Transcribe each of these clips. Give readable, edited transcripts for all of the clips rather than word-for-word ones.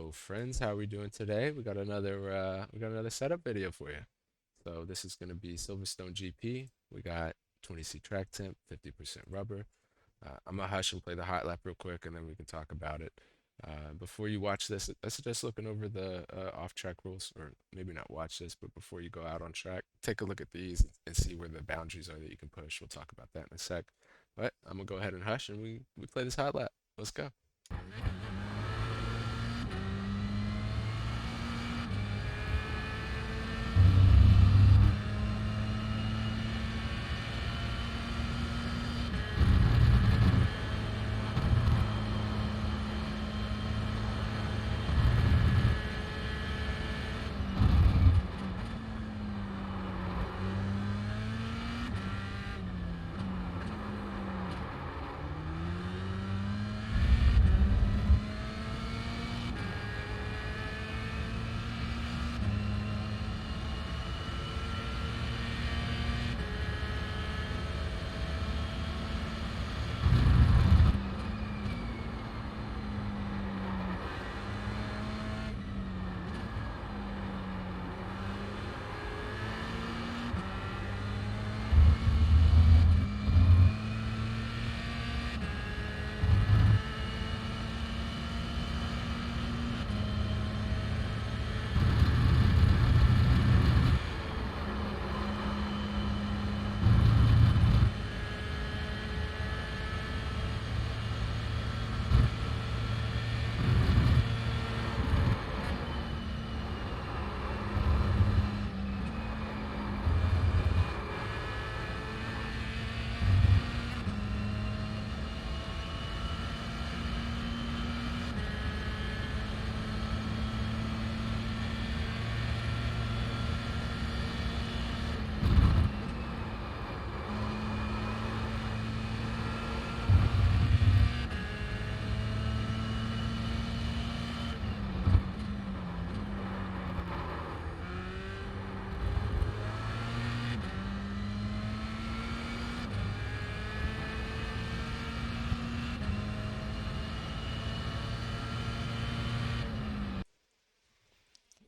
Hello, friends. How are we doing today? We got another setup video for you. So this is going to be Silverstone GP. We got 20C track temp, 50% rubber. I'm gonna hush and play the hot lap real quick, and then we can talk about it. Before you watch this, I suggest looking over the off-track rules, or maybe not watch this, but before you go out on track, take a look at these and see where the boundaries are that you can push. We'll talk about that in a sec. But I'm gonna go ahead and hush, and we play this hot lap. Let's go.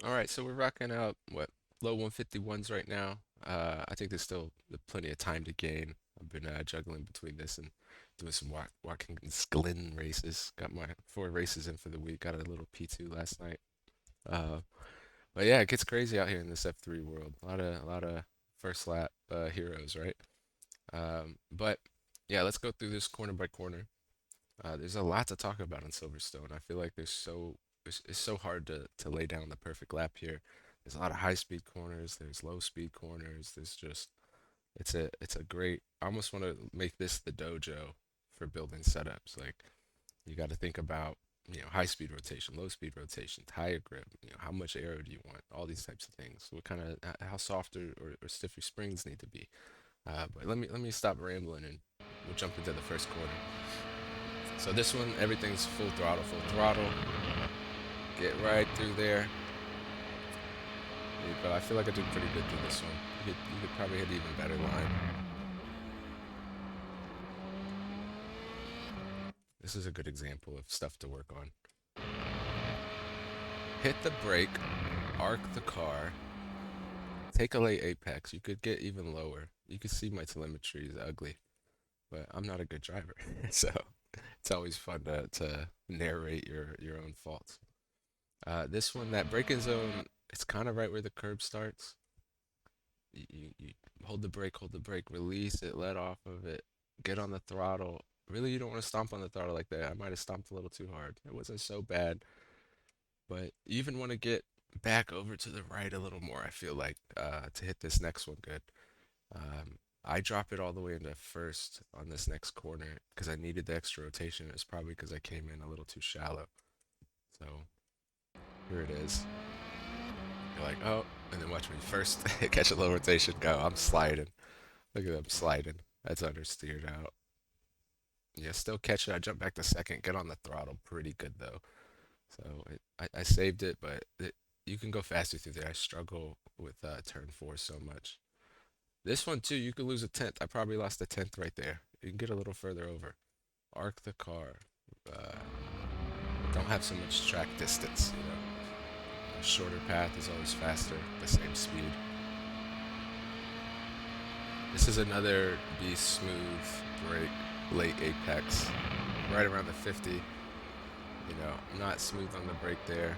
All right, so we're rocking out what low 151s right now. I think there's still plenty of time to gain. I've been juggling between this and doing some Watkins Glen races. Got my 4 races in for the week. Got a little P2 last night. Uh, but yeah, it gets crazy out here in this F3 world. A lot of first lap heroes, right? But yeah, let's go through this corner by corner. There's a lot to talk about in Silverstone. I feel like it's so hard to lay down the perfect lap here. There's a lot of high speed corners, there's low speed corners. There's just it's a great. I almost want to make this the dojo for building setups. Like you got to think about high speed rotation, low speed rotation, tire grip. How much aero do you want? All these types of things. What kind of how soft or stiff your springs need to be. But let me stop rambling and we'll jump into the first corner. So this one, everything's full throttle, full throttle. Get right through there. There you go. I feel like I did pretty good through this one. You could probably hit even better line. This is a good example of stuff to work on. Hit the brake, arc the car, take a late apex. You could get even lower. You could see my telemetry is ugly, but I'm not a good driver. So it's always fun to narrate your own faults. This one, that braking zone, it's kind of right where the curb starts. You hold the brake, release it, let off of it, get on the throttle. Really, you don't want to stomp on the throttle like that. I might have stomped a little too hard. It wasn't so bad, but you even want to get back over to the right a little more, I feel like, to hit this next one good. I drop it all the way into first on this next corner because I needed the extra rotation. It's probably because I came in a little too shallow. So here it is. You're like, oh, and then watch me first catch a low rotation, go. I'm sliding. Look at them sliding. That's understeered out. Yeah, still catch it. I jump back to second, get on the throttle. Pretty good though. So I saved it, but you can go faster through there. I struggle with turn four so much. This one too, you could lose a tenth. I probably lost a tenth right there. You can get a little further over. Arc the car. What don't have so much track distance. A shorter path is always faster, the same speed. This is another be smooth break, late apex, right around the 50. Not smooth on the brake there,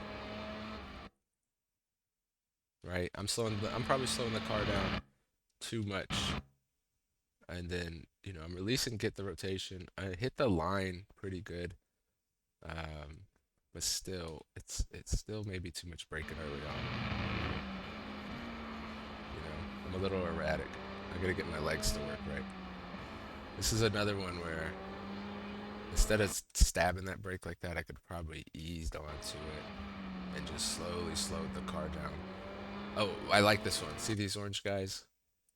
right? I'm probably slowing the car down too much, and then I'm releasing, get the rotation. I hit the line pretty good, um, but still, it's still maybe too much braking early on. I'm a little erratic. I gotta get my legs to work right. This is another one where instead of stabbing that brake like that, I could probably eased onto it and just slowly slowed the car down. Oh, I like this one. See these orange guys?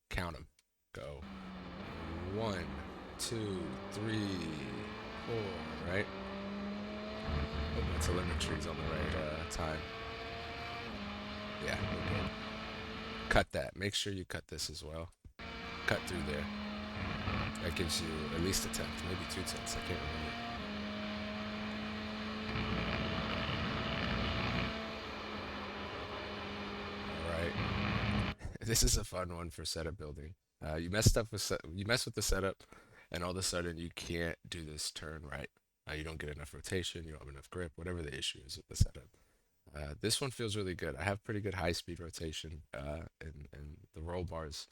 Count them. Go. One, two, three, four, right? Hope my telemetry's on the right time. Yeah, we're good. Cut that. Make sure you cut this as well. Cut through there. That gives you at least a tenth, maybe 2 tenths. I can't remember. All right. This is a fun one for setup building. You mess with the setup, and all of a sudden you can't do this turn right. You don't get enough rotation. You don't have enough grip. Whatever the issue is with the setup. This one feels really good. I have pretty good high speed rotation, and the roll bars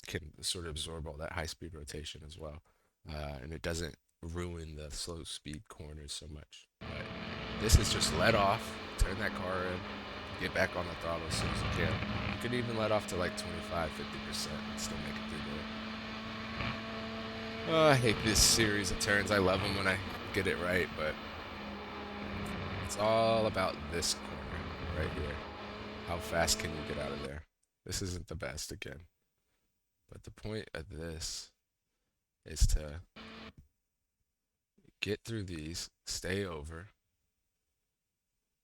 can sort of absorb all that high speed rotation as well, and it doesn't ruin the slow speed corners so much. But this is just let off, turn that car in, get back on the throttle as soon as you can. You can even let off to like 25, 50% and still make it through there. Oh, I hate this series of turns. I love them when I get it right, but it's all about this corner right here. How fast can you get out of there? This isn't the best again. But the point of this is to get through these, stay over,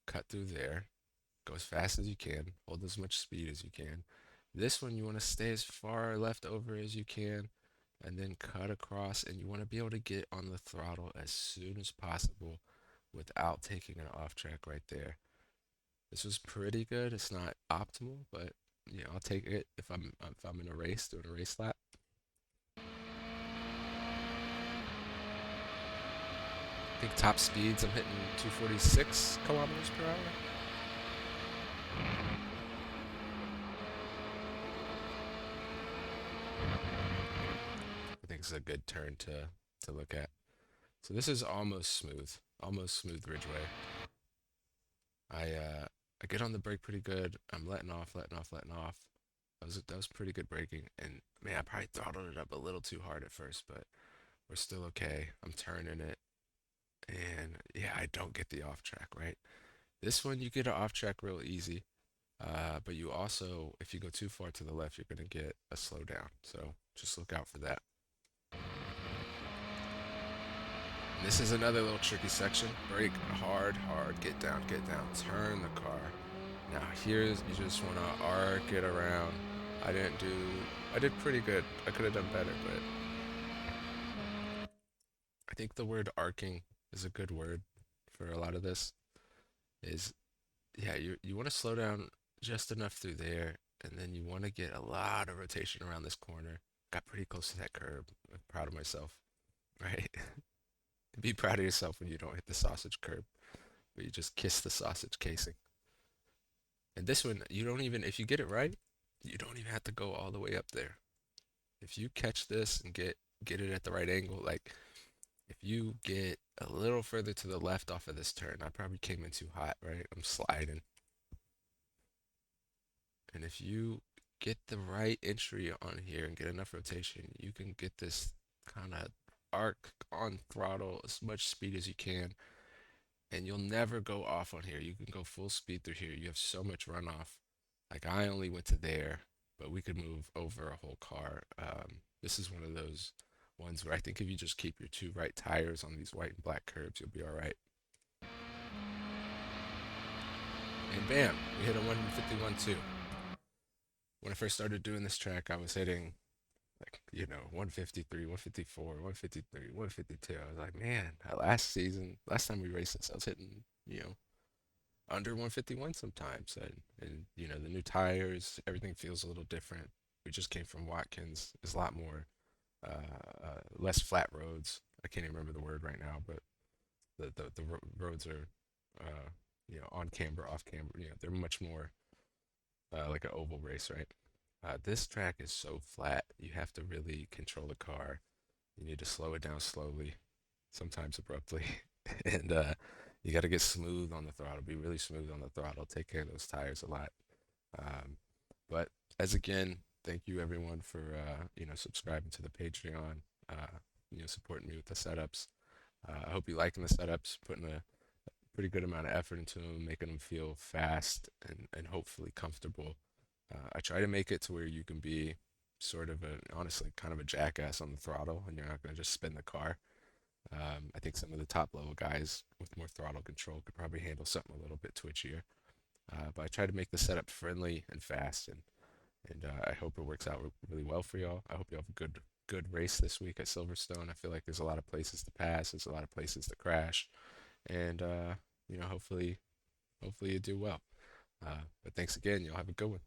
cut through there, go as fast as you can, hold as much speed as you can. This one, you want to stay as far left over as you can, and then cut across, and you want to be able to get on the throttle as soon as possible without taking an off track right there. This was pretty good. It's not optimal, but I'll take it if I'm in a race, doing a race lap. I think top speeds I'm hitting 246 kilometers per hour. I think it's a good turn to look at. So this is almost smooth Ridgeway. I get on the brake pretty good. I'm letting off, letting off, letting off. That was pretty good braking, and man, I probably throttled it up a little too hard at first, but we're still okay. I'm turning it, and yeah, I don't get the off track right. This one you get an off track real easy, but you also, if you go too far to the left, you're gonna get a slowdown. So just look out for that. This is another little tricky section. Brake hard, hard, get down, turn the car. Now here's, you just want to arc it around. I did pretty good. I could have done better, but I think the word arcing is a good word for a lot of this. Is, yeah, you want to slow down just enough through there, and then you want to get a lot of rotation around this corner. Got pretty close to that curb. I'm proud of myself, right? Be proud of yourself when you don't hit the sausage curb, but you just kiss the sausage casing. And this one, you don't even, if you get it right, you don't even have to go all the way up there. If you catch this and get it at the right angle, like if you get a little further to the left off of this turn, I probably came in too hot, right? I'm sliding. And if you get the right entry on here and get enough rotation, you can get this kind of arc on throttle as much speed as you can, and you'll never go off on here. You can go full speed through here. You have so much runoff. Like I only went to there, but we could move over a whole car. This is one of those ones where I think if you just keep your two right tires on these white and black curbs, you'll be all right. And bam, we hit a 151 too. When I first started doing this track, I was hitting like 153, 154, 153, 152. I was like, man, last season, last time we raced this, I was hitting under 151 sometimes, and the new tires, everything feels a little different. We just came from Watkins. There's a lot more, less flat roads. I can't even remember the word right now, but the roads are, on camber, off camber. They're much more like an oval race, right? This track is so flat. You have to really control the car. You need to slow it down slowly, sometimes abruptly, and you got to get smooth on the throttle. Be really smooth on the throttle. Take care of those tires a lot. Um, but as again, thank you everyone for subscribing to the Patreon. Supporting me with the setups. I hope you liking the setups. Putting a pretty good amount of effort into them, making them feel fast and hopefully comfortable. I try to make it to where you can be sort of honestly, kind of a jackass on the throttle, and you're not going to just spin the car. I think some of the top level guys with more throttle control could probably handle something a little bit twitchier. But I try to make the setup friendly and fast, and I hope it works out really well for y'all. I hope you have a good race this week at Silverstone. I feel like there's a lot of places to pass, there's a lot of places to crash, and hopefully you do well. But thanks again. Y'all have a good one.